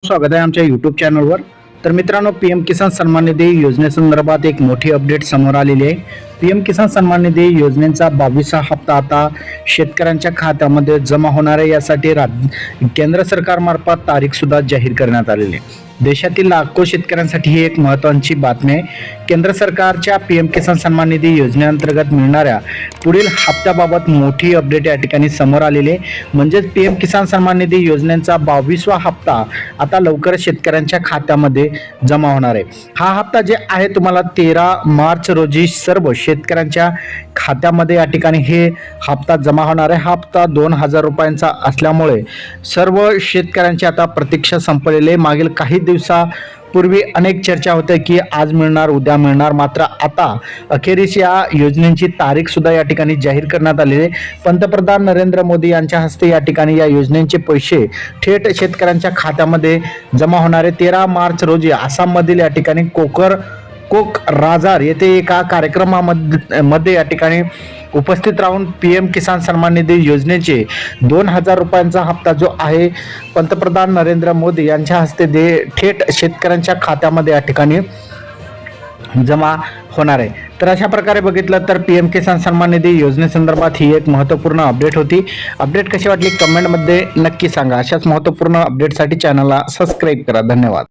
स्वागत आहे आमच्या YouTube चॅनलवर। तर मित्रांनो, पीएम किसान सन्मान निधी योजनेसंदर्भात एक मोठी अपडेट समोर आलेली आहे। पीएम किसान सन्मान निधी योजनेचा 22वा हप्ता आता शेतकऱ्यांच्या खात्यामध्ये जमा होणार आहे। यासाठी केंद्र सरकारमार्फत तारीख सुद्धा जाहीर करण्यात आलेली आहे। देशातील लाखो शेतकऱ्यांसाठी ही एक महत्त्वाची बातमी आहे। केंद्र सरकारच्या पीएम किसान सन्मान निधी योजनेअंतर्गत मिळणाऱ्या पुढील हप्त्याबाबत मोठी अपडेट या ठिकाणी समोर आलेली आहे। म्हणजेच पीएम किसान सन्मान निधी योजनेचा 22वा हप्ता आता लवकरच शेतकऱ्यांच्या खात्यामध्ये जमा होणार आहे। हा हप्ता जे आहे तुम्हाला 13 मार्च रोजी सर्व शेतकऱ्यांच्या खात्यामध्ये या ठिकाणी हे हप्ता जमा होणार आहे। हा हप्ता 2000 रुपयांचा असल्यामुळे सर्व शेतकऱ्यांची आता प्रतीक्षा संपलेली आहे। मागील काही दिवसापूर्वी अनेक चर्चा होत्या की आज मिळणार, उद्या मिळणार, मात्र आता अखेरीस या योजनेची तारीख सुद्धा या ठिकाणी जाहीर करण्यात आलेली आहे। पंतप्रधान नरेंद्र मोदी यांच्या हस्ते या ठिकाणी या योजनेचे पैसे थेट शेतकऱ्यांच्या खात्यामध्ये जमा होणार आहे। 13 मार्च रोजी आसाममधील या ठिकाणी कोकराझार येथे एका कार्यक्रमामध्ये या ठिकाणी उपस्थित राहून पीएम किसान सन्मान निधी योजनेचे 2000 रुपयांचा हप्ता जो आहे पंतप्रधान नरेंद्र मोदी यांच्या हस्ते थेट शेतकऱ्यांच्या खात्यामध्ये या ठिकाणी जमा होणार आहे। तर अशा प्रकारे बघितलं तर पीएम किसान सन्मान निधी योजनेसंदर्भात ही एक महत्त्वपूर्ण अपडेट होती। अपडेट कशी वाटली कमेंटमध्ये नक्की सांगा। अशाच महत्त्वपूर्ण अपडेटसाठी चॅनलला सबस्क्राईब करा। धन्यवाद।